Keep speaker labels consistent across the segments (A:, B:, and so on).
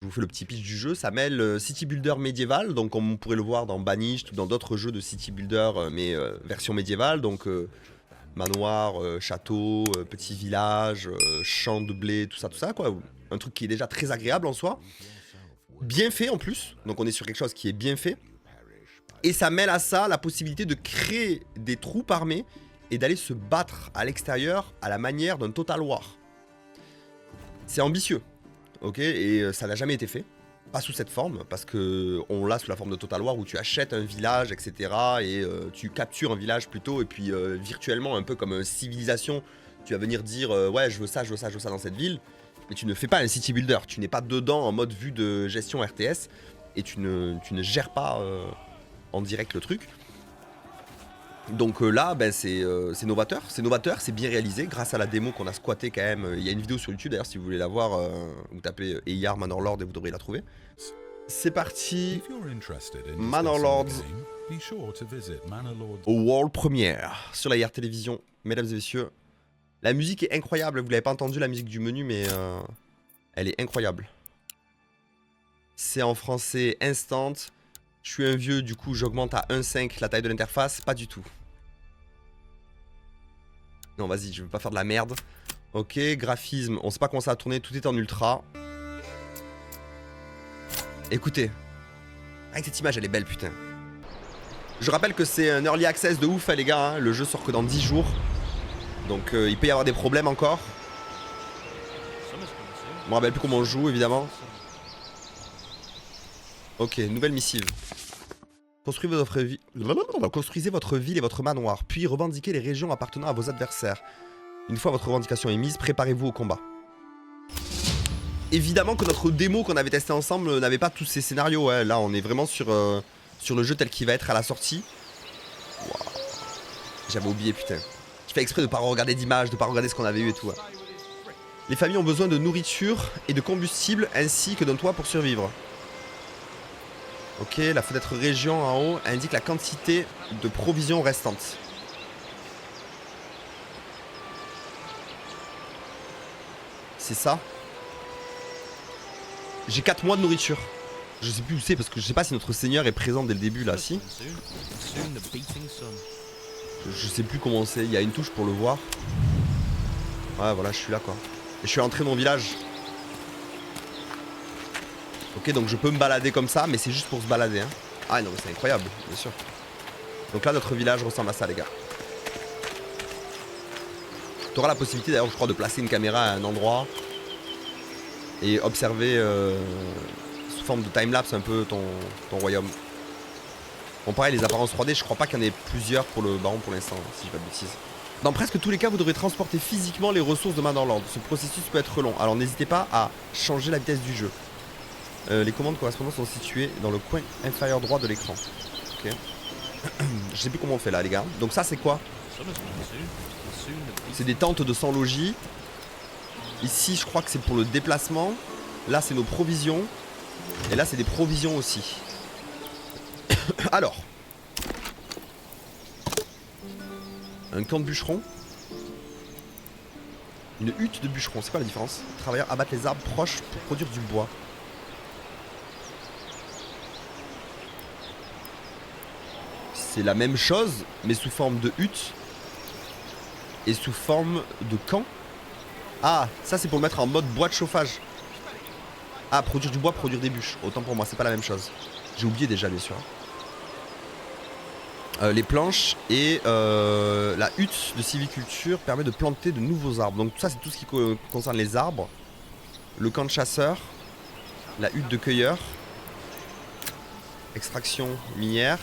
A: Je vous fais le petit pitch du jeu, ça mêle City Builder médiéval, donc comme on pourrait le voir dans Banished ou dans d'autres jeux de City Builder, mais version médiévale, donc manoir, château, petit village, champ de blé, tout ça quoi. Un truc qui est déjà très agréable en soi. Bien fait en plus, donc on est sur quelque chose qui est bien fait. Et ça mêle à ça la possibilité de créer des troupes armées et d'aller se battre à l'extérieur à la manière d'un Total War. C'est ambitieux, ok, et ça n'a jamais été fait. Pas sous cette forme, parce que on l'a sous la forme de Total War où tu achètes un village, etc. Et tu captures un village plutôt, et puis virtuellement, un peu comme civilisation, tu vas venir dire ouais, je veux ça, je veux ça, je veux ça dans cette ville. Mais tu ne fais pas un city builder, tu n'es pas dedans en mode vue de gestion RTS, et tu ne gères pas en direct le truc. Donc là, ben, c'est novateur, c'est bien réalisé grâce à la démo qu'on a squattée quand même. Il y a une vidéo sur YouTube d'ailleurs si vous voulez la voir, vous tapez Eyar Manorlord et vous devrez la trouver. C'est parti, Manorlords au World Premiere sur la IR Télévision, mesdames et messieurs. La musique est incroyable, vous l'avez pas entendu la musique du menu mais elle est incroyable. C'est en français instant. Je suis un vieux, du coup j'augmente à 1.5 la taille de l'interface, pas du tout. Non vas-y, je veux pas faire de la merde. Ok, graphisme, on sait pas comment ça va tourner, tout est en ultra. Écoutez, avec cette image elle est belle putain. Je rappelle que c'est un early access de ouf les gars, hein. Le jeu sort que dans 10 jours. Donc il peut y avoir des problèmes encore. Je me rappelle plus comment on joue évidemment. Ok, nouvelle missive. Construisez votre ville et votre manoir, puis revendiquez les régions appartenant à vos adversaires. Une fois votre revendication émise, préparez-vous au combat. Évidemment que notre démo qu'on avait testé ensemble n'avait pas tous ces scénarios. Hein. Là, on est vraiment sur le jeu tel qu'il va être à la sortie. Wow. J'avais oublié, putain. Je fais exprès de ne pas regarder d'images, de ne pas regarder ce qu'on avait eu et tout. Hein. Les familles ont besoin de nourriture et de combustible ainsi que d'un toit pour survivre. Ok, la fenêtre région en haut indique la quantité de provisions restantes. C'est ça. J'ai 4 mois de nourriture. Je sais plus où c'est parce que je sais pas si notre seigneur est présent dès le début là, si. Je sais plus comment c'est, il y a une touche pour le voir. Ouais voilà, je suis là quoi. Et je suis entré dans mon village. Ok, donc je peux me balader comme ça, mais c'est juste pour se balader. Hein. Ah non, mais c'est incroyable, bien sûr. Donc là, notre village ressemble à ça, les gars. Tu auras la possibilité, d'ailleurs, je crois, de placer une caméra à un endroit et observer sous forme de timelapse un peu ton royaume. Bon, pareil, les apparences 3D, je crois pas qu'il y en ait plusieurs pour le baron pour l'instant, si je dis pas de bêtises. Dans presque tous les cas, vous devrez transporter physiquement les ressources de Manorlord. Ce processus peut être long, alors n'hésitez pas à changer la vitesse du jeu. Les commandes correspondantes sont situées dans le coin inférieur droit de l'écran. Ok. Je sais plus comment on fait là les gars. Donc ça c'est quoi? C'est des tentes de 100 logis. Ici je crois que c'est pour le déplacement. Là c'est nos provisions. Et là c'est des provisions aussi. Alors. Un camp de bûcheron. Une hutte de bûcheron. C'est quoi la différence? Les travailleurs abattent les arbres proches pour produire du bois. C'est la même chose, mais sous forme de hutte et sous forme de camp. Ah, ça c'est pour le mettre en mode bois de chauffage. Ah, produire du bois, produire des bûches. Autant pour moi, c'est pas la même chose. J'ai oublié déjà, bien sûr. Les planches et la hutte de sylviculture permet de planter de nouveaux arbres. Donc tout ça, c'est tout ce qui concerne les arbres. Le camp de chasseur, la hutte de cueilleur, extraction minière.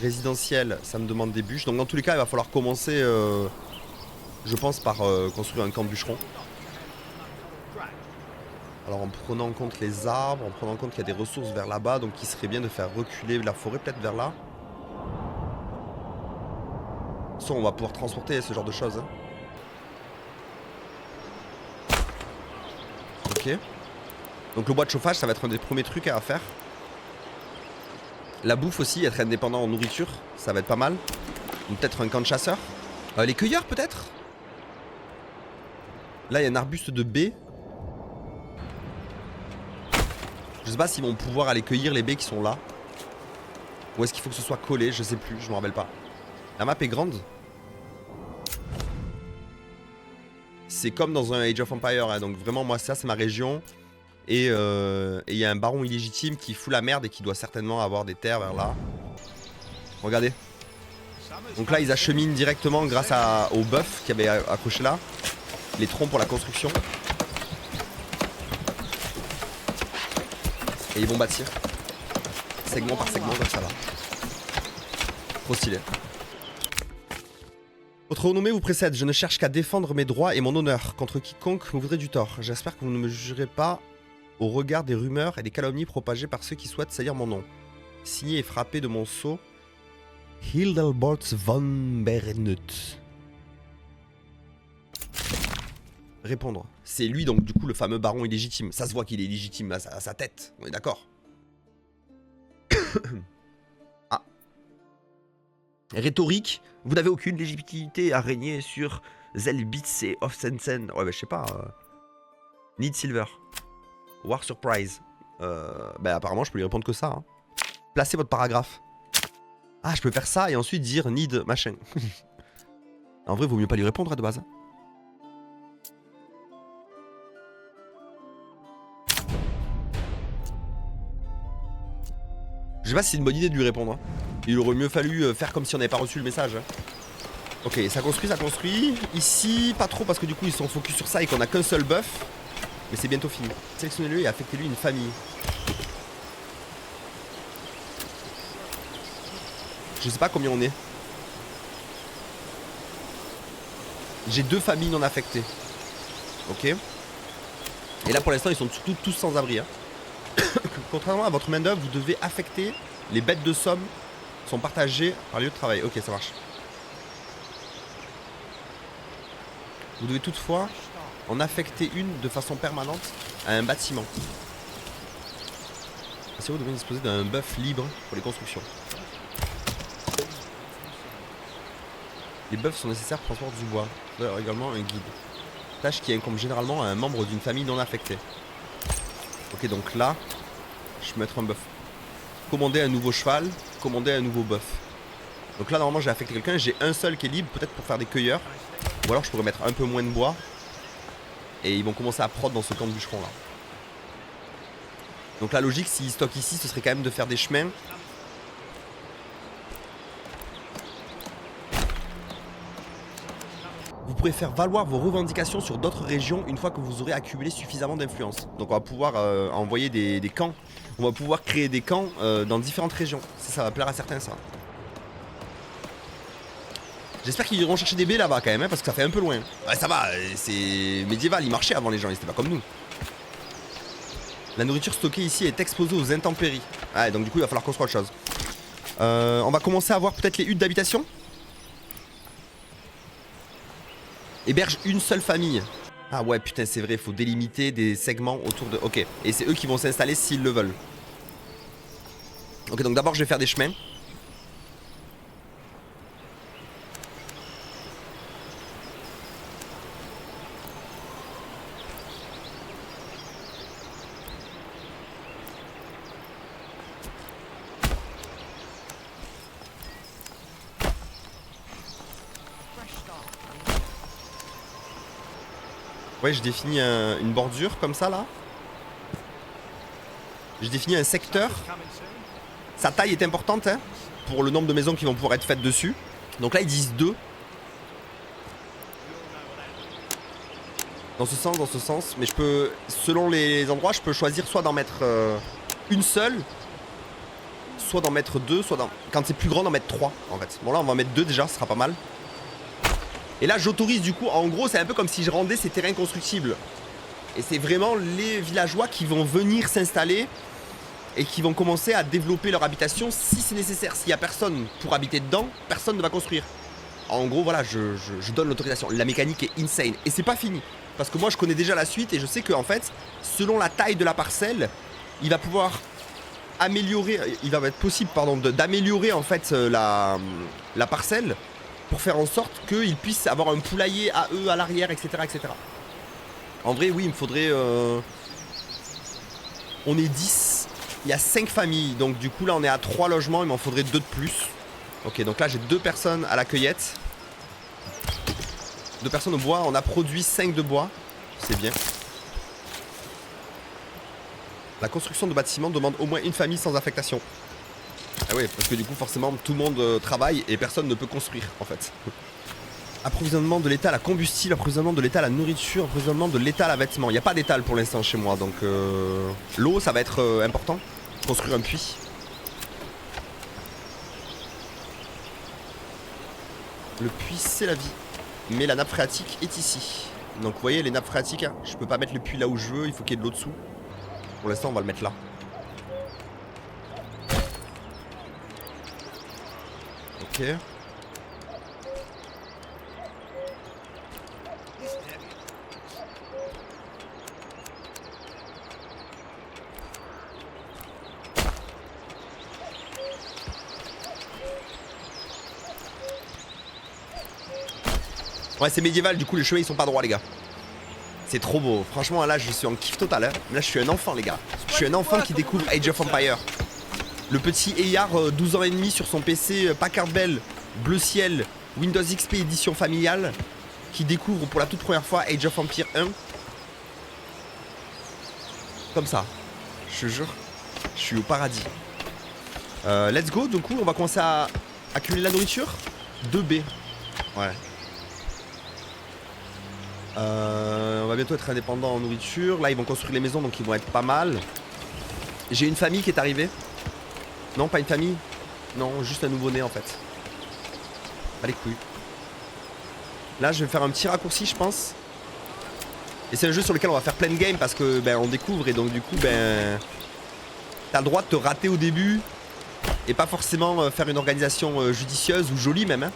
A: Résidentiel, ça me demande des bûches. Donc dans tous les cas, il va falloir commencer, je pense, par construire un camp de bûcheron. Alors en prenant en compte les arbres, en prenant en compte qu'il y a des ressources vers là-bas, donc il serait bien de faire reculer la forêt peut-être vers là. Ça, on va pouvoir transporter ce genre de choses. Hein. Ok. Donc le bois de chauffage, ça va être un des premiers trucs à faire. La bouffe aussi, être indépendant en nourriture, ça va être pas mal. Peut-être un camp de chasseurs. Les cueilleurs peut-être. Là il y a un arbuste de baies. Je sais pas s'ils vont pouvoir aller cueillir les baies qui sont là. Ou est-ce qu'il faut que ce soit collé, je sais plus, je me rappelle pas. La map est grande. C'est comme dans un Age of Empires, hein, donc vraiment moi ça c'est ma région. Et il y a un baron illégitime qui fout la merde et qui doit certainement avoir des terres vers là. Regardez. Donc là ils acheminent directement grâce au bœuf qui avait accroché là. Les troncs pour la construction. Et ils vont bâtir. Segment par segment comme ça là. Trop stylé. Votre renommée vous précède, je ne cherche qu'à défendre mes droits et mon honneur contre quiconque me voudrait du tort. J'espère que vous ne me jugerez pas au regard des rumeurs et des calomnies propagées par ceux qui souhaitent salir mon nom. Signé et frappé de mon sceau, Hildelbort von Bernut. Répondre. C'est lui donc du coup le fameux baron illégitime. Ça se voit qu'il est illégitime à sa tête, on est d'accord. Ah. Rhétorique. Vous n'avez aucune légitimité à régner sur Zelbitz et Offsensen. Ouais, bah je sais pas. Need Silver. War Surprise. Bah apparemment je peux lui répondre que ça. Hein. Placez votre paragraphe. Ah, je peux faire ça et ensuite dire Need machin. En vrai, vaut mieux pas lui répondre de base. Hein. Je sais pas si c'est une bonne idée de lui répondre. Hein. Il aurait mieux fallu faire comme si on n'avait pas reçu le message. Hein. Ok, ça construit, ça construit. Ici, pas trop parce que du coup ils sont focus sur ça et qu'on a qu'un seul buff. Mais c'est bientôt fini. Sélectionnez-le et affectez-lui une famille. Je sais pas combien on est. J'ai 2 familles non affectées. Ok. Et là pour l'instant ils sont surtout tous sans abri. Hein. Contrairement à votre main d'œuvre, vous devez affecter les bêtes de somme sont partagées par lieu de travail. Ok, ça marche. Vous devez toutefois en affecter une de façon permanente à un bâtiment. Si vous devez disposer d'un buff libre pour les constructions. Les buffs sont nécessaires pour transport du bois. Vous avez également un guide. Tâche qui incombe généralement à un membre d'une famille non affectée. Ok, donc là, je peux mettre un buff. Commander un nouveau cheval, commander un nouveau buff. Donc là, normalement, j'ai affecté quelqu'un. J'ai un seul qui est libre, peut-être pour faire des cueilleurs. Ou alors, je pourrais mettre un peu moins de bois. Et ils vont commencer à prod dans ce camp de bûcherons là. Donc la logique, s'ils stockent ici, ce serait quand même de faire des chemins. Vous pourrez faire valoir vos revendications sur d'autres régions une fois que vous aurez accumulé suffisamment d'influence. Donc on va pouvoir envoyer des camps. On va pouvoir créer des camps dans différentes régions. Ça va plaire à certains, ça. J'espère qu'ils iront chercher des baies là-bas quand même, hein, parce que ça fait un peu loin. Ouais, ça va, c'est médiéval, ils marchaient avant les gens, ils étaient pas comme nous. La nourriture stockée ici est exposée aux intempéries. Ah, donc du coup il va falloir construire autre chose. On va commencer à voir peut-être les huttes d'habitation. Héberge une seule famille. Ah ouais, putain, c'est vrai, il faut délimiter des segments autour de... Ok, et c'est eux qui vont s'installer s'ils le veulent. Ok, donc d'abord je vais faire des chemins. Ouais, je définis une bordure comme ça là. Je définis un secteur. Sa taille est importante hein, pour le nombre de maisons qui vont pouvoir être faites dessus. Donc là ils disent 2. Dans ce sens. Mais je peux, selon les endroits, je peux choisir soit d'en mettre une seule, soit d'en mettre 2, soit quand c'est plus grand d'en mettre 3 en fait. Bon là on va en mettre 2 déjà, ce sera pas mal. Et là j'autorise du coup, en gros c'est un peu comme si je rendais ces terrains constructibles. Et c'est vraiment les villageois qui vont venir s'installer et qui vont commencer à développer leur habitation si c'est nécessaire. S'il n'y a personne pour habiter dedans, personne ne va construire. En gros voilà, je donne l'autorisation. La mécanique est insane. Et c'est pas fini. Parce que moi je connais déjà la suite et je sais qu'en fait, selon la taille de la parcelle, il va pouvoir améliorer, il va être possible pardon, d'améliorer en fait la parcelle pour faire en sorte qu'ils puissent avoir un poulailler à eux à l'arrière, etc., etc. En vrai, oui, il me faudrait... On est 10. Il y a 5 familles, donc du coup là on est à 3 logements, il m'en faudrait 2 de plus. Ok, donc là j'ai 2 personnes à la cueillette. 2 personnes au bois, on a produit 5 de bois. C'est bien. La construction de bâtiments demande au moins une famille sans affectation. Ah ouais, parce que du coup forcément tout le monde travaille et personne ne peut construire en fait. Approvisionnement de l'état à la combustible, approvisionnement de l'état à la nourriture, approvisionnement de l'état à la vêtement. Il n'y a pas d'étal pour l'instant chez moi, donc l'eau ça va être important. Construire un puits. Le puits c'est la vie. Mais la nappe phréatique est ici. Donc vous voyez les nappes phréatiques, hein, je peux pas mettre le puits là où je veux, il faut qu'il y ait de l'eau dessous. Pour l'instant on va le mettre là. Ok. Ouais, c'est médiéval, du coup les chemins ils sont pas droits les gars. C'est trop beau, franchement là je suis en kiff total hein. Là je suis un enfant les gars. Je suis un enfant qui découvre Age of Empire. Le petit Eyar 12 ans et demi sur son PC Packard Bell, bleu ciel, Windows XP édition familiale, qui découvre pour la toute première fois Age of Empire 1. Comme ça, je te jure, je suis au paradis. Let's go, du coup on va commencer à accumuler la nourriture. 2B. Ouais. On va bientôt être indépendant en nourriture. Là ils vont construire les maisons donc ils vont être pas mal. J'ai une famille qui est arrivée. Non pas une famille. Non juste un nouveau-né en fait. Pas les couilles. Là je vais faire un petit raccourci je pense. Et c'est un jeu sur lequel on va faire plein de games parce que ben on découvre et donc du coup ben t'as le droit de te rater au début. Et pas forcément faire une organisation judicieuse ou jolie même hein.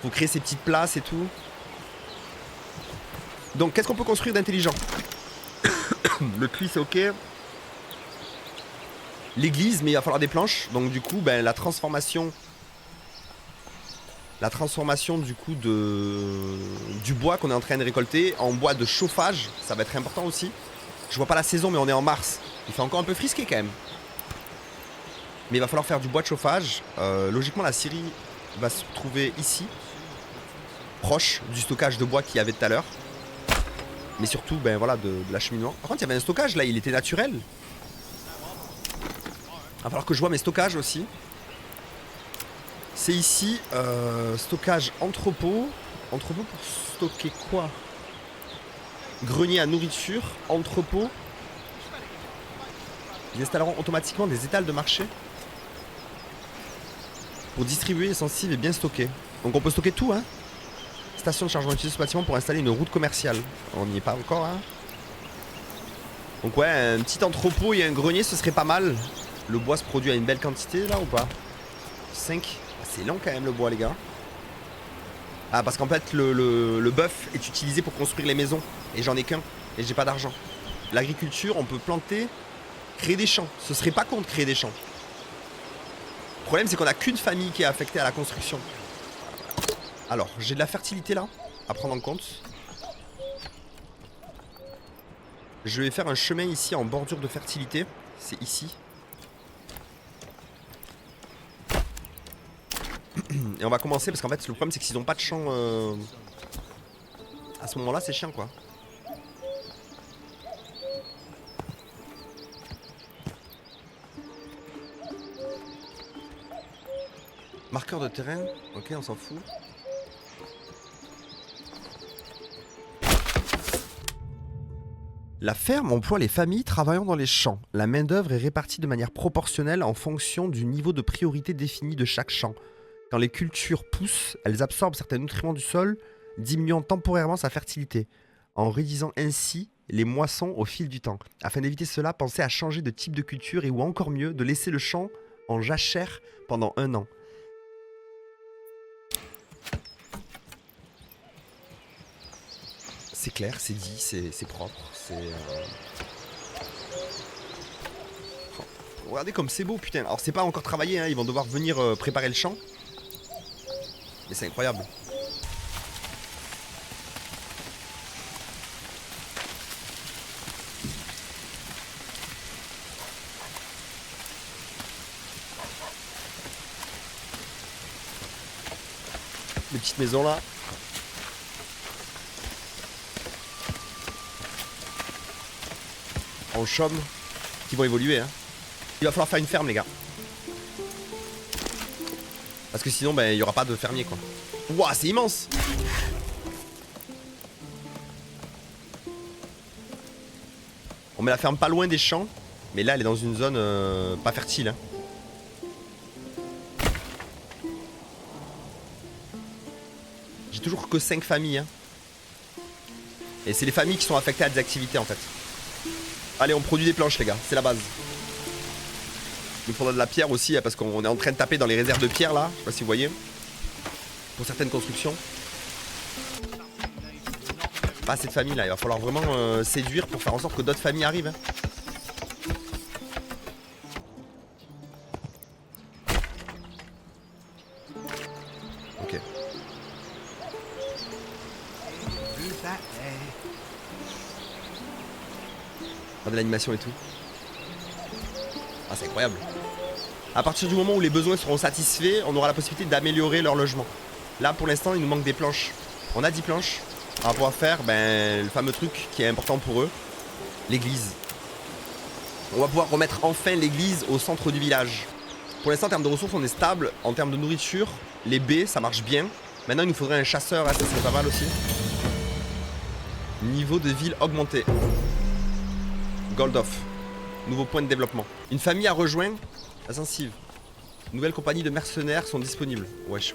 A: Faut créer ses petites places et tout. Donc qu'est-ce qu'on peut construire d'intelligent? Le puits c'est ok. L'église mais il va falloir des planches. Donc du coup ben la transformation du coup du bois qu'on est en train de récolter en bois de chauffage, ça va être important aussi. Je vois pas la saison mais on est en mars. Il fait encore un peu frisqué quand même. Mais il va falloir faire du bois de chauffage. Logiquement la scierie va se trouver ici. Proche du stockage de bois qu'il y avait tout à l'heure. Mais surtout ben voilà de l'acheminement. Par contre il y avait un stockage là, il était naturel. Il va falloir que je vois mes stockages aussi. C'est ici stockage entrepôt. Entrepôt pour stocker quoi? Grenier à nourriture, entrepôt. Ils installeront automatiquement des étals de marché pour distribuer les sensibles et bien stocker. Donc on peut stocker tout hein. Station de chargement utilisée ce bâtiment pour installer une route commerciale. On n'y est pas encore hein. Donc ouais, un petit entrepôt et un grenier ce serait pas mal. Le bois se produit à une belle quantité là ou pas? 5. C'est long quand même le bois les gars. Ah parce qu'en fait le bœuf est utilisé pour construire les maisons. Et j'en ai qu'un. Et j'ai pas d'argent. L'agriculture on peut planter, créer des champs. Ce serait pas con de créer des champs. Le problème c'est qu'on a qu'une famille qui est affectée à la construction. Alors, j'ai de la fertilité là, à prendre en compte. Je vais faire un chemin ici en bordure de fertilité. C'est ici. Et on va commencer parce qu'en fait, le problème c'est que s'ils n'ont pas de champ à ce moment-là, c'est chiant quoi. Marqueur de terrain, ok, on s'en fout. La ferme emploie les familles travaillant dans les champs. La main-d'œuvre est répartie de manière proportionnelle en fonction du niveau de priorité défini de chaque champ. Quand les cultures poussent, elles absorbent certains nutriments du sol, diminuant temporairement sa fertilité, en réduisant ainsi les moissons au fil du temps. Afin d'éviter cela, pensez à changer de type de culture et ou encore mieux, de laisser le champ en jachère pendant 1 an. C'est clair, c'est dit, c'est propre, c'est... Oh, regardez comme c'est beau, putain. Alors c'est pas encore travaillé, hein, ils vont devoir venir préparer le champ. Mais c'est incroyable. Les petites maisons là. En chaume. Qui vont évoluer hein. Il va falloir faire une ferme les gars. Parce que sinon ben il n'y aura pas de fermier quoi. Ouah c'est immense. On met la ferme pas loin des champs. Mais là elle est dans une zone pas fertile hein. J'ai toujours que 5 familles hein. Et c'est les familles qui sont affectées à des activités en fait. Allez on produit des planches les gars, c'est la base. Il nous faudra de la pierre aussi parce qu'on est en train de taper dans les réserves de pierre là. Je sais pas si vous voyez. Pour certaines constructions. Pas assez de familles là, il va falloir vraiment séduire pour faire en sorte que d'autres familles arrivent. Ok. Regardez l'animation et tout. Ah c'est incroyable. À partir du moment où les besoins seront satisfaits, on aura la possibilité d'améliorer leur logement. Là pour l'instant il nous manque des planches. On a 10 planches. On va pouvoir faire le fameux truc qui est important pour eux. L'église. On va pouvoir remettre enfin l'église au centre du village. Pour l'instant en termes de ressources on est stable. En termes de nourriture, les baies ça marche bien. Maintenant il nous faudrait un chasseur, là, ça serait pas mal aussi. Niveau de ville augmenté. Gold off. Nouveau point de développement. Une famille à rejoindre. Ascensive. Nouvelles compagnies de mercenaires sont disponibles. Wesh.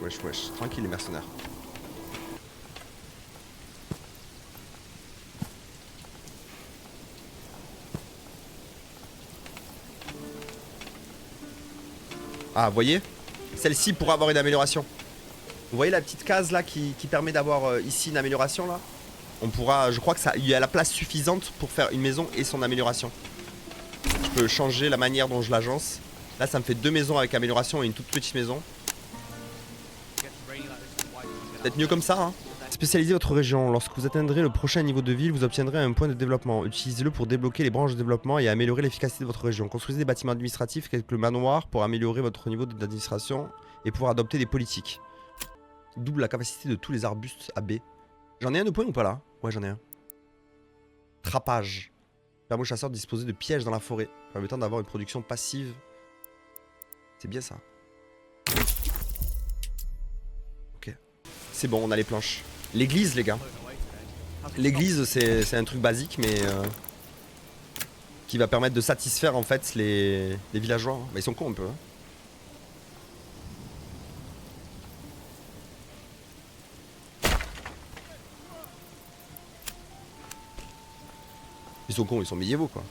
A: Tranquille les mercenaires. Ah, vous voyez? Celle-ci pourra avoir une amélioration. Vous voyez la petite case là qui permet d'avoir ici une amélioration là? On pourra, je crois que ça, il y a la place suffisante pour faire une maison et son amélioration. Je peux changer la manière dont je l'agence. Là ça me fait 2 maisons avec amélioration et une toute petite maison. Peut-être mieux comme ça hein. Spécialisez votre région. Lorsque vous atteindrez le prochain niveau de ville, vous obtiendrez un point de développement. Utilisez-le pour débloquer les branches de développement et améliorer l'efficacité de votre région. Construisez des bâtiments administratifs quelques manoirs pour améliorer votre niveau d'administration et pouvoir adopter des politiques. Double la capacité de tous les arbustes à baies. J'en ai un de point ou pas là? Ouais j'en ai un. Trappage. Permet aux chasseurs de disposer de pièges dans la forêt, permettant d'avoir une production passive. C'est bien ça. Ok. C'est bon, on a les planches. L'église les gars. L'église c'est un truc basique mais qui va permettre de satisfaire en fait les villageois. Bah, ils sont cons un peu hein. Ils sont cons, ils sont médiévaux quoi.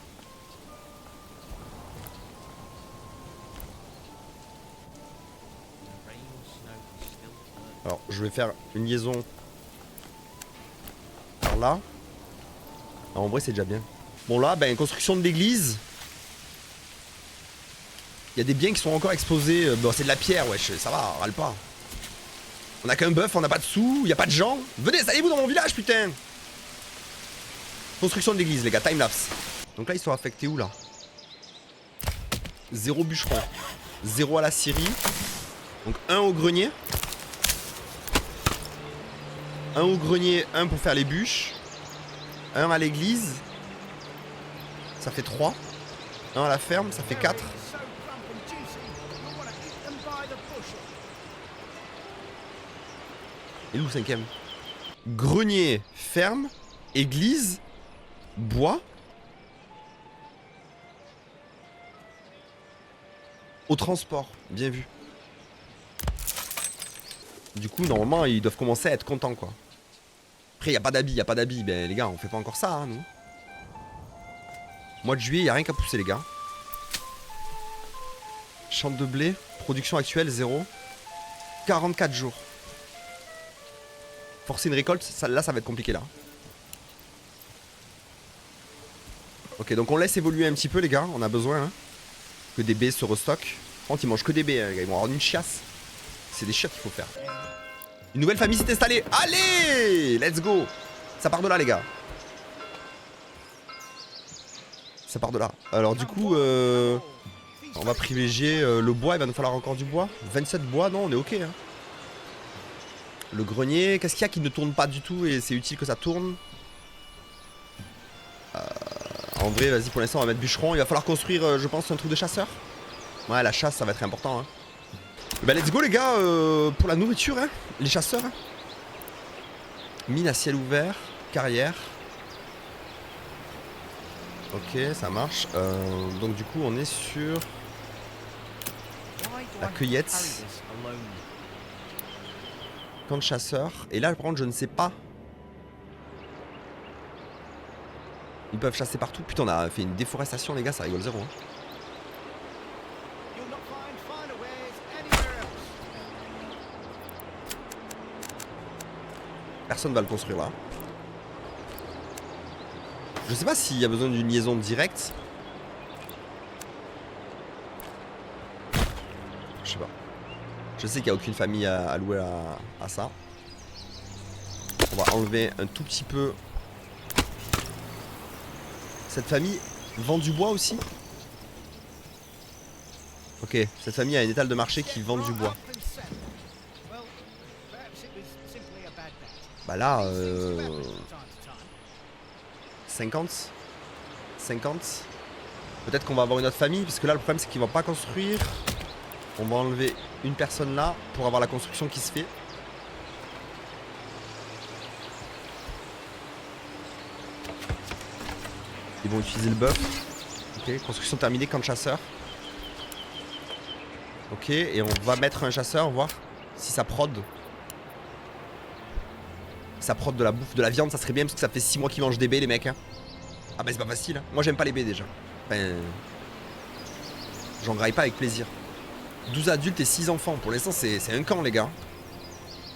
A: Alors je vais faire une liaison par là. Alors, en vrai c'est déjà bien. Bon là, construction de l'église. Il y a des biens qui sont encore exposés. Bon c'est de la pierre, wesh, ça va, râle pas. On a qu'un bœuf, on n'a pas de sous, il n'y a pas de gens. Venez, allez-vous dans mon village putain. Construction de l'église les gars, timelapse. Donc là ils sont affectés où là? 0 bûcheron, 0 à la scierie. Donc 1 au grenier. 1 au grenier, 1 pour faire les bûches. 1 à l'église. Ça fait 3. 1 à la ferme, ça fait 4. Et où le 5ème? Grenier, ferme, église, bois. Au transport, bien vu. Du coup, normalement, ils doivent commencer à être contents, quoi. Après, il n'y a pas d'habits, Ben, les gars, on fait pas encore ça, hein, nous. Mois de juillet, il n'y a rien qu'à pousser, les gars. Champ de blé, production actuelle, 0. 44 jours. Forcer une récolte, là, ça va être compliqué, là. Ok, donc on laisse évoluer un petit peu, les gars. On a besoin, hein, que des baies se restockent. Par contre, ils mangent que des baies, hein, les gars. Ils vont avoir une chiasse. C'est des chiottes qu'il faut faire. Une nouvelle famille s'est installée. Allez, let's go. Ça part de là, les gars. Ça part de là. Alors du coup, on va privilégier le bois. Il va nous falloir encore du bois. 27 bois, non, on est ok. Hein. Le grenier, qu'est-ce qu'il y a qui ne tourne pas du tout et c'est utile que ça tourne? En vrai, vas-y, pour l'instant, on va mettre bûcheron. Il va falloir construire, je pense, un truc de chasseur. Ouais, la chasse, ça va être important. Hein. Bah, let's go, les gars, pour la nourriture, hein. Les chasseurs. Hein. Mine à ciel ouvert, carrière. Ok, ça marche. Donc, du coup, on est sur la cueillette. Camp de chasseurs. Et là, par contre, je ne sais pas. Ils peuvent chasser partout. Putain, on a fait une déforestation, les gars, ça rigole zéro. Hein. Personne va le construire là. Je sais pas s'il y a besoin d'une liaison directe. Je sais pas. Je sais qu'il n'y a aucune famille à louer à ça. On va enlever un tout petit peu. Cette famille vend du bois aussi? Ok, cette famille a une étale de marché qui vend du bois. Bah là, 50. Peut-être qu'on va avoir une autre famille, parce que là le problème c'est qu'ils vont pas construire. On va enlever une personne là pour avoir la construction qui se fait. Ils vont utiliser le buff. Ok, construction terminée, camp de chasseur. Ok, et on va mettre un chasseur, voir si ça prod. Si ça prod de la bouffe, de la viande, ça serait bien parce que ça fait 6 mois qu'ils mangent des baies, les mecs. Hein. Ah bah c'est pas facile. Hein. Moi j'aime pas les baies déjà. Enfin, j'en graille pas avec plaisir. 12 adultes et 6 enfants. Pour l'instant, c'est un camp, les gars.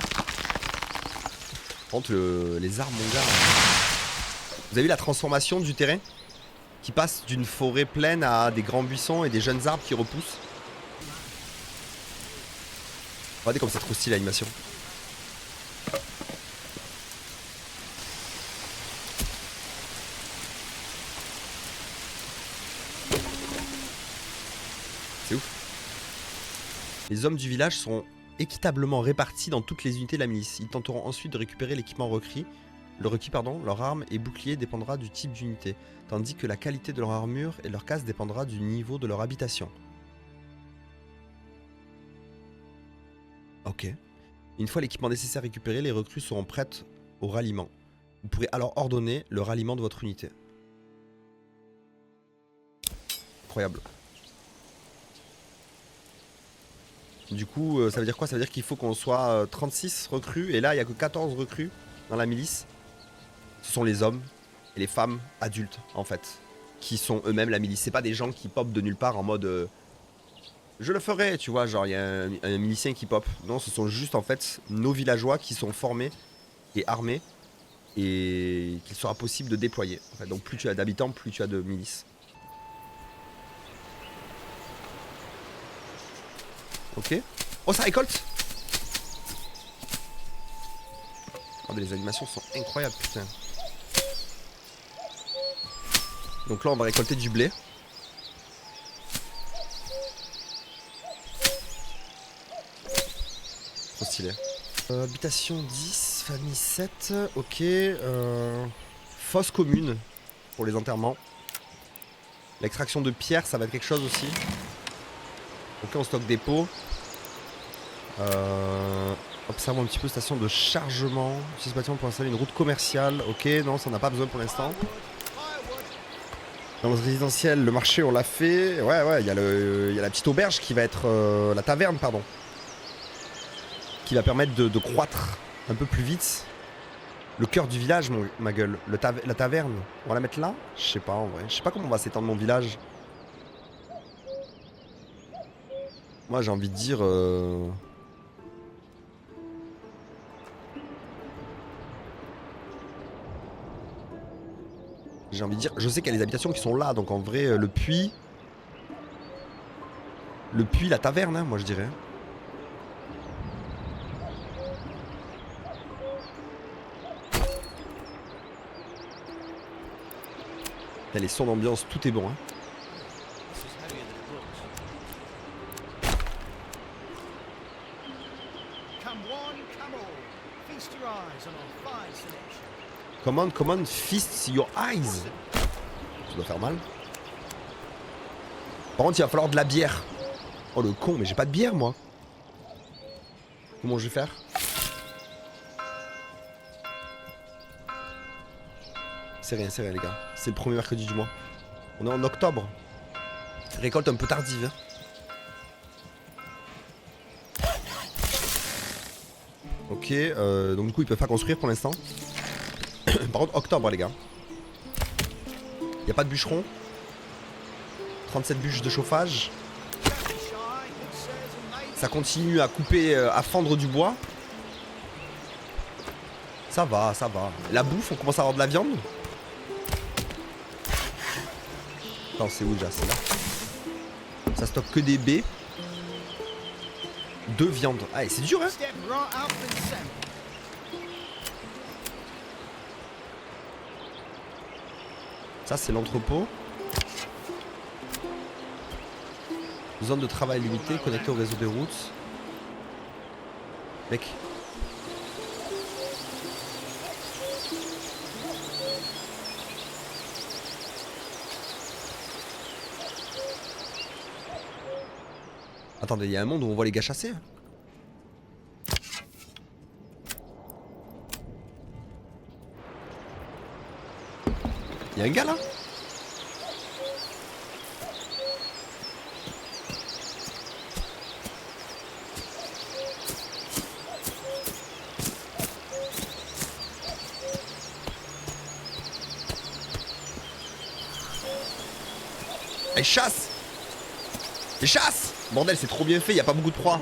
A: Par contre, les arbres, mon gars. Vous avez vu la transformation du terrain? Qui passe d'une forêt pleine à des grands buissons et des jeunes arbres qui repoussent. Regardez comme c'est trop stylé l'animation. C'est ouf. Les hommes du village seront équitablement répartis dans toutes les unités de la milice. Ils tenteront ensuite de récupérer l'équipement requis. Leur arme et bouclier dépendra du type d'unité, tandis que la qualité de leur armure et leur casque dépendra du niveau de leur habitation. Ok. Une fois l'équipement nécessaire récupéré, les recrues seront prêtes au ralliement. Vous pourrez alors ordonner le ralliement de votre unité. Incroyable. Du coup, ça veut dire quoi? Ça veut dire qu'il faut qu'on soit 36 recrues, et là, il n'y a que 14 recrues dans la milice. Ce sont les hommes et les femmes adultes, en fait, qui sont eux-mêmes la milice. C'est pas des gens qui popent de nulle part en mode je le ferai, tu vois, genre il y a un milicien qui pop. Non, ce sont juste en fait nos villageois qui sont formés et armés et qu'il sera possible de déployer. En fait, donc plus tu as d'habitants, plus tu as de milices. Ok. Oh, ça récolte! Oh, mais les animations sont incroyables, putain. Donc là, on va récolter du blé. Trop stylé. Habitation 10, famille 7, ok. Fosse commune pour les enterrements. L'extraction de pierre, ça va être quelque chose aussi. Ok, on stocke des pots. Observons un petit peu station de chargement. Utilise ce bâtiment pour installer une route commerciale. Ok, non, ça n'a pas besoin pour l'instant. Dans le résidentiel, le marché, on l'a fait. Ouais, il y a la petite auberge qui va être... la taverne, pardon. Qui va permettre de croître un peu plus vite. Le cœur du village, ma gueule. La taverne. On va la mettre là? Je sais pas, en vrai. Je sais pas comment on va s'étendre mon village. Moi, j'ai envie de dire... J'ai envie de dire, je sais qu'il y a les habitations qui sont là, donc en vrai, le puits, la taverne, hein, moi je dirais. T'as les sons d'ambiance, tout est bon, hein. Come on, fist your eyes. Ça doit faire mal. Par contre, il va falloir de la bière. Oh le con, mais j'ai pas de bière moi. Comment je vais faire? C'est rien les gars. C'est le premier mercredi du mois. On est en octobre. Récolte un peu tardive. Ok, donc du coup ils peuvent pas construire pour l'instant. Par contre octobre les gars. Y a pas de bûcheron. 37 bûches de chauffage. Ça continue à couper, à fendre du bois. Ça va. La bouffe, on commence à avoir de la viande. Attends, c'est où déjà? C'est là. Ça stocke que des baies. 2 viandes. Ah, c'est dur, hein. Ça, c'est l'entrepôt. Zone de travail limitée, connectée au réseau des routes. Mec. Attendez, il y a un monde où on voit les gars chasser. Il y a un gars là. Elle chasse. Les chasse. Bordel, c'est trop bien fait, y a pas beaucoup de proies.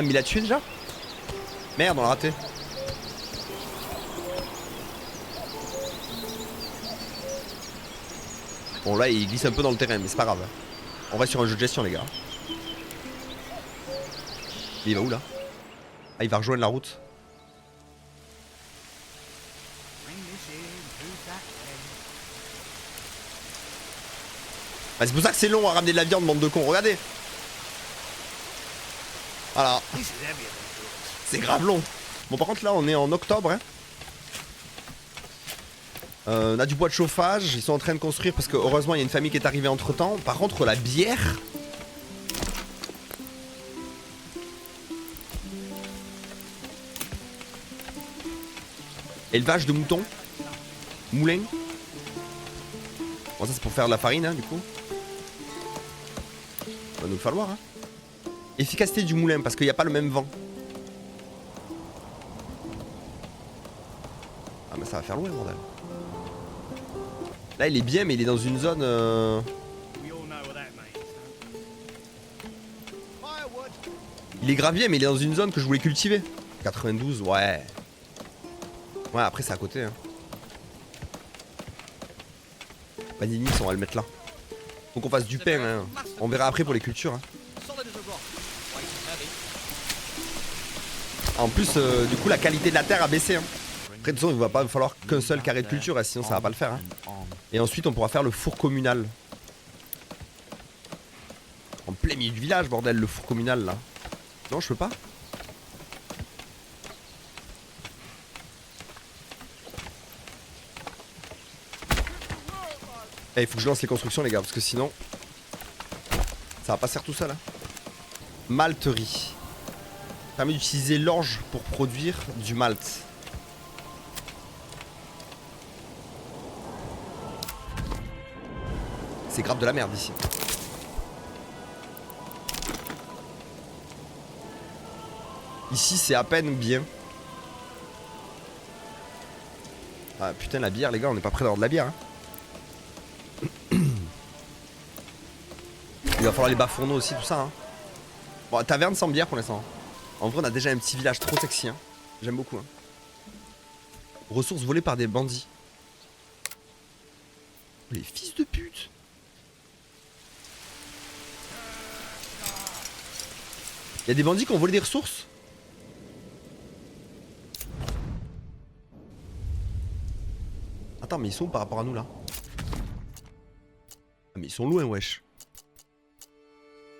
A: Ah mais il a tué déjà? Merde, on l'a raté. Bon là il glisse un peu dans le terrain mais c'est pas grave. On va sur un jeu de gestion les gars. Mais il va où là? Ah il va rejoindre la route. Ah, c'est pour ça que c'est long à ramener de la viande, bande de cons, regardez. Voilà. C'est grave long. Bon par contre là on est en octobre hein. On a du bois de chauffage. Ils sont en train de construire parce que heureusement il y a une famille qui est arrivée entre temps. Par contre la bière. Élevage de moutons. Moulin. Bon ça c'est pour faire de la farine hein, du coup. Va nous le falloir hein. Efficacité du moulin parce qu'il n'y a pas le même vent. Ah mais ça va faire loin bordel. Là il est bien mais il est dans une zone Il est grave bien mais il est dans une zone que je voulais cultiver. 92 ouais. Ouais après c'est à côté hein. Panini on va le mettre là. Faut qu'on fasse du pain hein. On verra après pour les cultures hein. En plus du coup la qualité de la terre a baissé hein. Après de toute façon il va pas falloir qu'un seul carré de culture hein, sinon ça va pas le faire hein. Et ensuite on pourra faire le four communal. En plein milieu du village bordel le four communal là. Non je peux pas. Eh il faut que je lance les constructions les gars parce que sinon ça va pas se faire tout seul hein. Malterie. Permet d'utiliser l'orge pour produire du malt. C'est grave de la merde ici. Ici c'est à peine bien. Ah putain la bière les gars on n'est pas prêt d'avoir de la bière hein. Il va falloir les bas fourneaux aussi tout ça hein. Bon taverne sans bière pour l'instant. En vrai on a déjà un petit village trop sexy hein. J'aime beaucoup hein. Ressources volées par des bandits. Les fils de pute. Il y a des bandits qui ont volé des ressources. Attends, mais ils sont où par rapport à nous là? Ah, mais ils sont loin, wesh.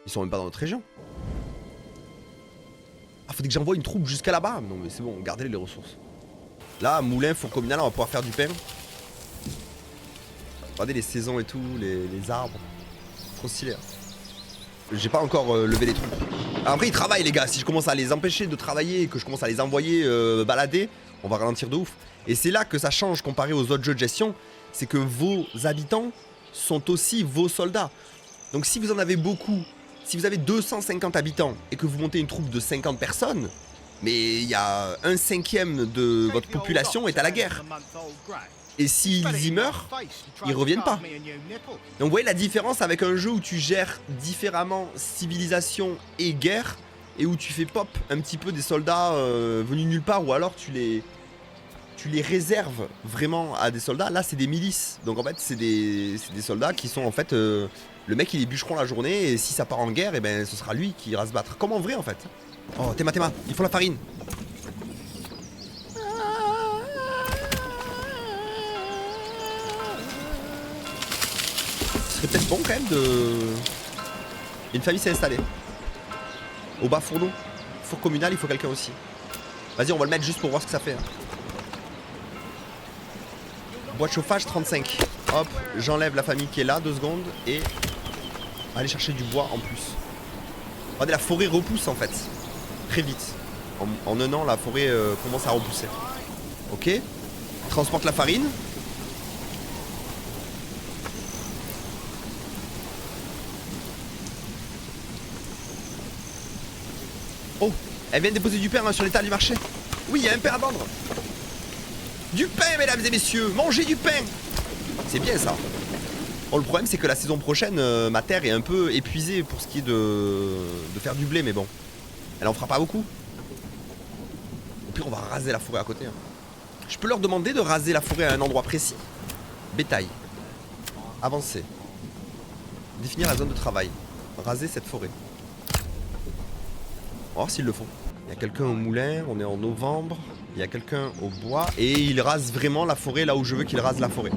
A: Ils sont même pas dans notre région. Ah, faudrait que j'envoie une troupe jusqu'à là-bas. Non, mais c'est bon, gardez les ressources. Là, moulin, four communal, on va pouvoir faire du pain. Regardez les saisons et tout, les arbres. Trop stylé. Hein. J'ai pas encore levé les troupes. Après, ils travaillent, les gars. Si je commence à les empêcher de travailler et que je commence à les envoyer balader, on va ralentir de ouf. Et c'est là que ça change comparé aux autres jeux de gestion. C'est que vos habitants sont aussi vos soldats. Donc si vous en avez beaucoup, si vous avez 250 habitants et que vous montez une troupe de 50 personnes, mais il y a 1/5 de votre population est à la guerre. Et s'ils y meurent, ils reviennent pas. Donc vous voyez la différence avec un jeu où tu gères différemment civilisation et guerre, et où tu fais pop un petit peu des soldats venus nulle part, ou alors tu les réserves vraiment à des soldats. Là c'est des milices, donc en fait c'est des soldats qui sont en fait le mec il est bûcheron la journée, et si ça part en guerre, et ben ce sera lui qui ira se battre, comme en vrai en fait. Oh Théma, il faut la farine. Ce serait peut-être bon quand même de... Une famille s'est installée. Au bas fourneau. Four communal, il faut quelqu'un aussi. Vas-y, on va le mettre juste pour voir ce que ça fait. Hein. Bois de chauffage 35. Hop, j'enlève la famille qui est là, 2 secondes. Et aller chercher du bois en plus. Regardez, la forêt repousse en fait. Très vite. En 1 an, la forêt commence à repousser. Ok. Transporte la farine. Oh, elle vient de déposer du pain hein, sur l'étal du marché. Oui, il y a un pain à vendre. Du pain, mesdames et messieurs. Mangez du pain. C'est bien ça. Bon, le problème, c'est que la saison prochaine, ma terre est un peu épuisée pour ce qui est de faire du blé, mais bon. Elle en fera pas beaucoup. Au pire, on va raser la forêt à côté. Hein. Je peux leur demander de raser la forêt à un endroit précis. Bétail. Avancer. Définir la zone de travail. Raser cette forêt. On va voir s'ils le font. Il y a quelqu'un au moulin, on est en novembre. Il y a quelqu'un au bois. Et ils rasent vraiment la forêt là où je veux qu'ils rasent la forêt.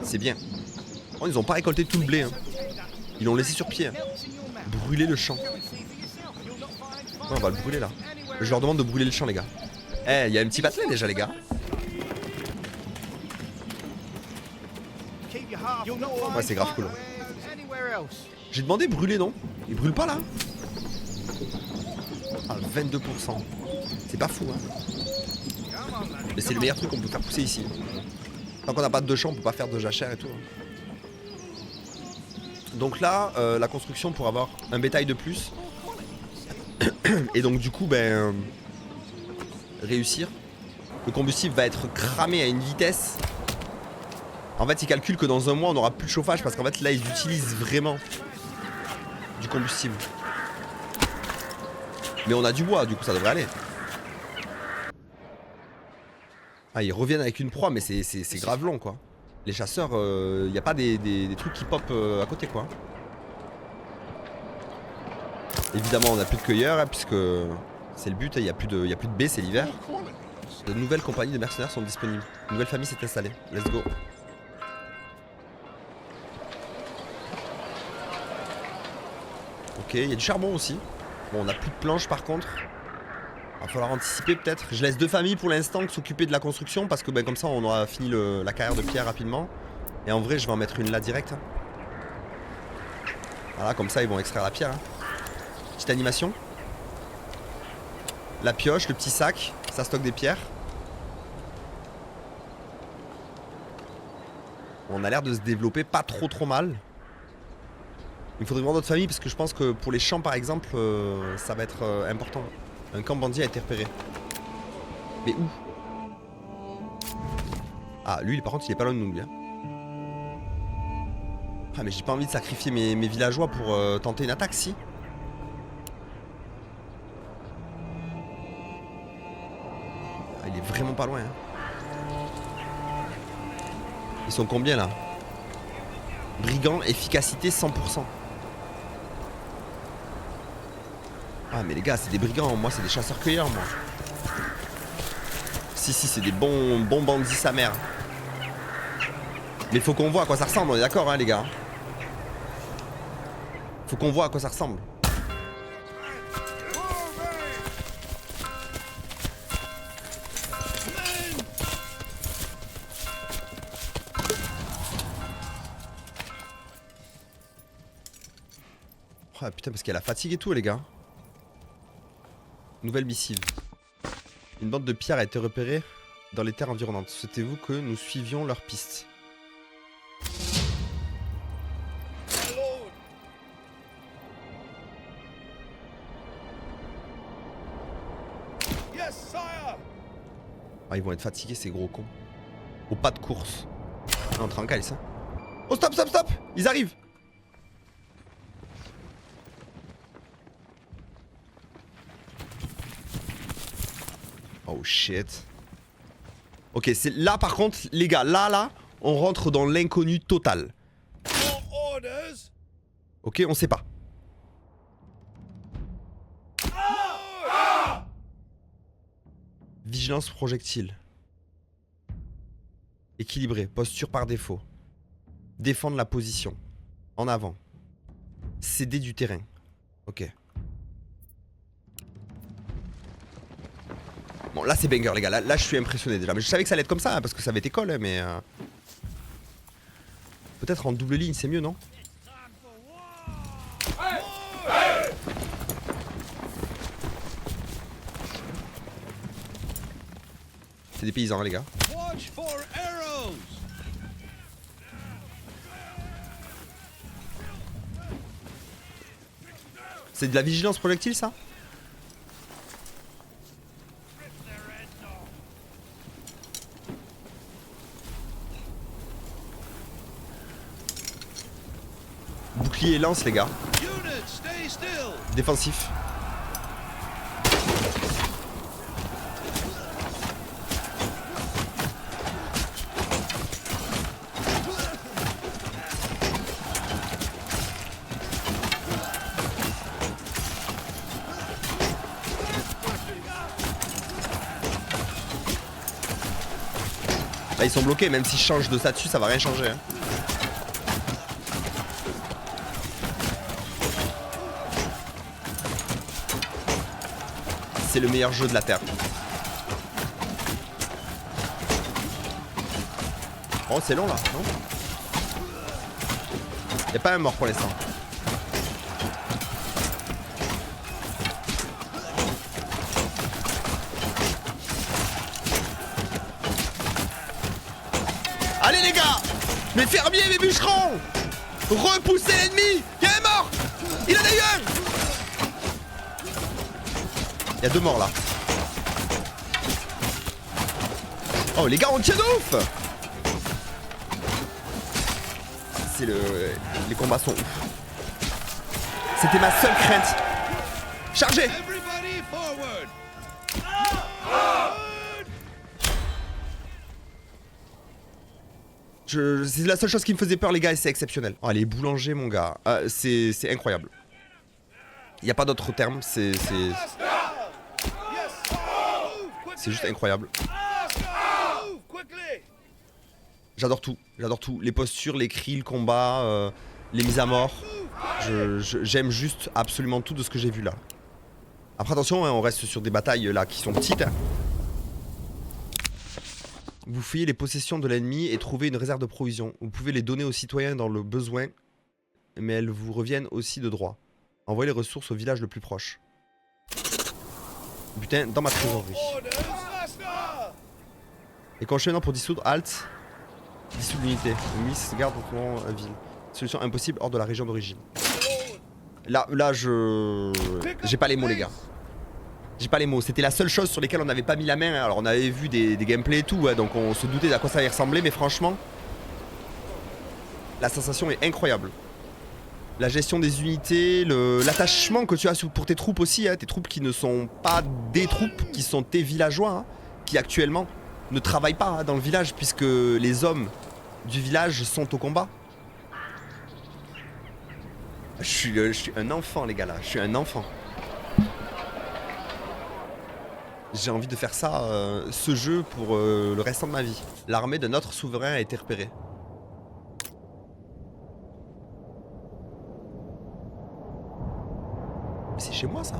A: C'est bien. Oh, ils n'ont pas récolté tout le blé. Hein. Ils l'ont laissé sur pied. Hein. Brûler le champ. Oh, on va le brûler là. Je leur demande de brûler le champ, les gars. Eh, il y a un petit batelin déjà, les gars. Ouais, c'est grave cool. J'ai demandé brûler, non? Ils brûlent pas là? Ah, 22%. C'est pas fou, hein. Mais c'est le meilleur truc qu'on peut faire pousser ici. Tant qu'on n'a pas de champs, on peut pas faire de jachère et tout. Donc là, la construction pour avoir un bétail de plus. Et donc du coup, ben... réussir. Le combustible va être cramé à une vitesse. En fait, ils calculent que dans 1 mois, on n'aura plus de chauffage. Parce qu'en fait, là, ils utilisent vraiment du combustible. Mais on a du bois, du coup, ça devrait aller. Ah, ils reviennent avec une proie, mais c'est grave long, quoi. Les chasseurs, il n'y a pas des trucs qui pop à côté, quoi. Évidemment, on n'a plus de cueilleurs, hein, puisque c'est le but, il n'y a plus de baies, c'est l'hiver. De nouvelles compagnies de mercenaires sont disponibles. Une nouvelle famille s'est installée. Let's go. Ok, il y a du charbon aussi. Bon, on n'a plus de planches par contre. Va falloir anticiper peut-être. Je laisse 2 familles pour l'instant s'occuper de la construction parce que ben, comme ça on aura fini la carrière de pierre rapidement. Et en vrai je vais en mettre une là direct. Voilà, comme ça ils vont extraire la pierre. Hein. Petite animation. La pioche, le petit sac, ça stocke des pierres. On a l'air de se développer pas trop mal. Il me faudrait voir d'autres familles parce que je pense que pour les champs par exemple ça va être important. Un camp bandit a été repéré. Mais où? Ah lui par contre il est pas loin de nous lui. Hein. Ah mais j'ai pas envie de sacrifier mes villageois pour tenter une attaque si. Ah, il est vraiment pas loin. Hein. Ils sont combien là? Brigands, efficacité 100%. Ah mais les gars, c'est des brigands, moi c'est des chasseurs-cueilleurs moi. Si c'est des bons bandits sa mère. Mais faut qu'on voit à quoi ça ressemble, on est d'accord hein les gars. Faut qu'on voit à quoi ça ressemble. Oh putain parce qu'elle a fatigue et tout les gars. Nouvelle missive. Une bande de pierres a été repérée dans les terres environnantes. Souhaitez-vous que nous suivions leur piste? Ah, ils vont être fatigués ces gros cons. Au pas de course. Non, tranquille ça. Oh stop, stop, stop! Ils arrivent! Oh shit. Ok, c'est là par contre, les gars, là, on rentre dans l'inconnu total. Ok, on sait pas. Vigilance projectile. Équilibré, posture par défaut. Défendre la position. En avant. Céder du terrain. Ok. Bon là c'est banger les gars, là je suis impressionné déjà. Mais je savais que ça allait être comme ça hein, parce que ça avait été colle hein, mais... Peut-être en double ligne c'est mieux non? C'est des paysans hein, les gars. C'est de la vigilance projectile ça? Bouclier et lance les gars. Défensif. Là ils sont bloqués, même si je change de statut ça va rien changer hein. C'est le meilleur jeu de la Terre. Oh c'est long là, non? Y'a pas un mort pour l'instant. Allez les gars! Mes fermiers, mes bûcherons! Repoussez l'ennemi! Y'a un mort! Il en a eu un! Il y a deux morts là. Oh les gars on tient de ouf. C'est les combats sont ouf. C'était ma seule crainte. Chargez. C'est la seule chose qui me faisait peur les gars et c'est exceptionnel. Oh les boulangers mon gars. C'est incroyable. Il n'y a pas d'autre terme. C'est juste incroyable. J'adore tout, j'adore tout. Les postures, les cris, le combat, les mises à mort. J'aime juste absolument tout de ce que j'ai vu là. Après attention, hein, on reste sur des batailles là qui sont petites. Hein. Vous fouillez les possessions de l'ennemi et trouvez une réserve de provisions. Vous pouvez les donner aux citoyens dans le besoin, mais elles vous reviennent aussi de droit. Envoyez les ressources au village le plus proche. Putain, dans ma trésorerie. Et quand je suis maintenant pour dissoudre, halt. Dissoudre l'unité. Miss garde dans la ville. Solution impossible hors de la région d'origine. Là, j'ai pas les mots les gars. J'ai pas les mots. C'était la seule chose sur lesquelles on n'avait pas mis la main. Alors on avait vu des gameplays et tout, ouais, donc on se doutait d'à quoi ça allait ressembler, mais franchement, la sensation est incroyable. La gestion des unités, l'attachement que tu as pour tes troupes aussi, hein, tes troupes qui ne sont pas des troupes, qui sont tes villageois, hein, qui actuellement ne travaillent pas hein, dans le village puisque les hommes du village sont au combat. Je suis un enfant, les gars, là. Je suis un enfant. J'ai envie de faire ça, ce jeu, pour le restant de ma vie. L'armée de notre souverain a été repérée. C'est chez moi, ça?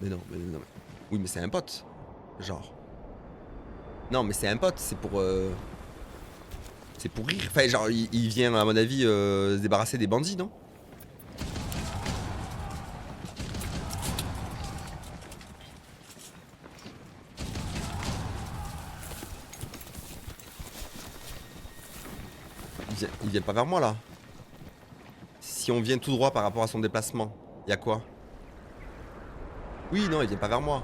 A: Mais non, mais non. Oui, mais c'est un pote. Genre. Non, mais c'est un pote, c'est pour... C'est pour rire. Enfin, genre, il vient, à mon avis, se débarrasser des bandits, non? Il vient pas vers moi, là. Si on vient tout droit par rapport à son déplacement, y'a quoi? Oui, non, il vient pas vers moi.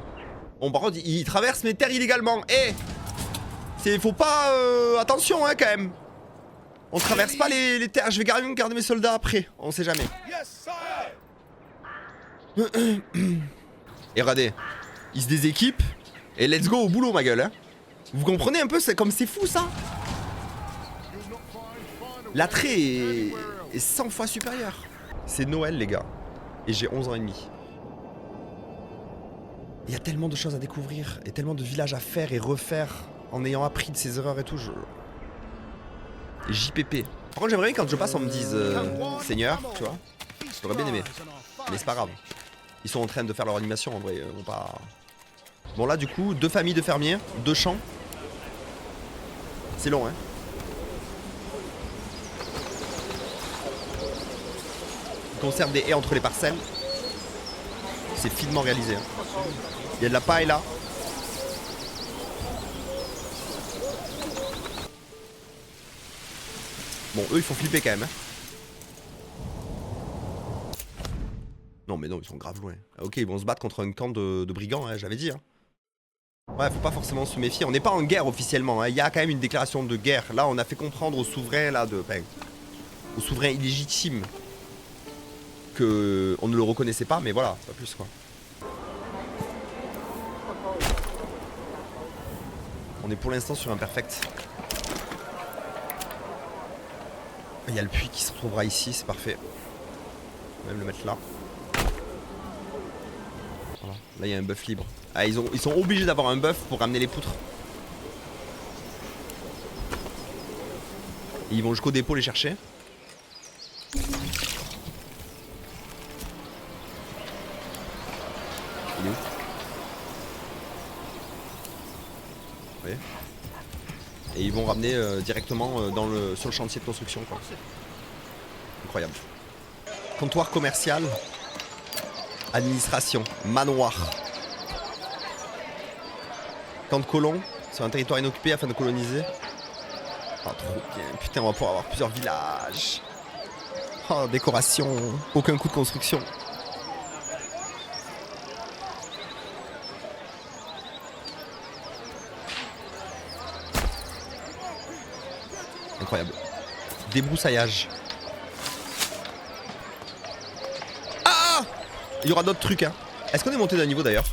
A: Bon, par contre, il traverse mes terres illégalement. Eh, faut pas... attention, hein, quand même. On traverse pas les terres. Je vais garder mes soldats après. On sait jamais. Et regardez. Il se déséquipe. Et let's go au boulot, ma gueule. Hein. Vous comprenez un peu comme c'est fou, ça? L'attrait est 100 fois supérieur. C'est Noël, les gars. Et j'ai 11 ans et demi. Il y a tellement de choses à découvrir. Et tellement de villages à faire et refaire. En ayant appris de ses erreurs et tout. JPP. Par contre, j'aimerais bien quand je passe, on me dise Seigneur, tu vois. J'aurais bien aimé. Mais c'est pas grave. Ils sont en train de faire leur animation en vrai. Ils pas... Bon, là, du coup, 2 familles de fermiers, 2 champs. C'est long, hein. Ils conservent des haies entre les parcelles. C'est finement réalisé. Hein. Il y a de la paille là. Bon, eux, ils font flipper quand même. Hein. Non, mais non, ils sont grave loin. Ok, ils vont se battre contre un camp de brigands, hein, j'avais dit. Hein. Ouais, faut pas forcément se méfier. On n'est pas en guerre officiellement. Hein. Il y a quand même une déclaration de guerre. Là, on a fait comprendre aux souverains, là, aux souverains illégitimes, que on ne le reconnaissait pas, mais voilà, pas plus quoi. On est pour l'instant sur un perfect. Il y a le puits qui se retrouvera ici, c'est parfait. On va même le mettre là. Voilà. Là, il y a un buff libre. Ah, ils sont obligés d'avoir un buff pour ramener les poutres. Et ils vont jusqu'au dépôt les chercher. Il est où? Vous voyez? Et ils vont ramener directement sur le chantier de construction, quoi. Incroyable. Comptoir commercial. Administration. Manoir. Camp de colons sur un territoire inoccupé afin de coloniser. Ah, trop bien. Putain, on va pouvoir avoir plusieurs villages. Oh, décoration. Aucun coût de construction. Incroyable. Débroussaillage. Ah! Il y aura d'autres trucs, hein. Est-ce qu'on est monté d'un niveau d'ailleurs?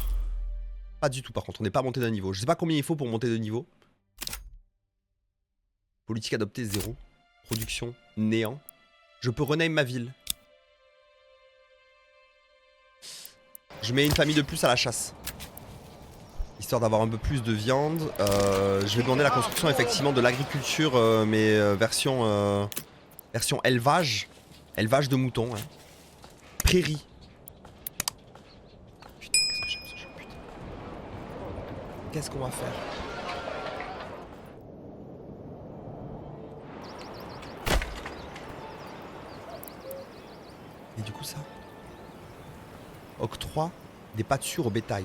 A: Pas du tout, par contre. On n'est pas monté d'un niveau. Je sais pas combien il faut pour monter de niveau. Politique adoptée 0. Production néant. Je peux rename ma ville. Je mets une famille de plus à la chasse. Histoire d'avoir un peu plus de viande. Je vais demander la construction effectivement de l'agriculture, mais version élevage. Élevage de moutons. Hein. Prairie. Putain, qu'est-ce que j'aime ce jeu, putain. Qu'est-ce qu'on va faire? Et du coup ça. Octroi des pâtures au bétail.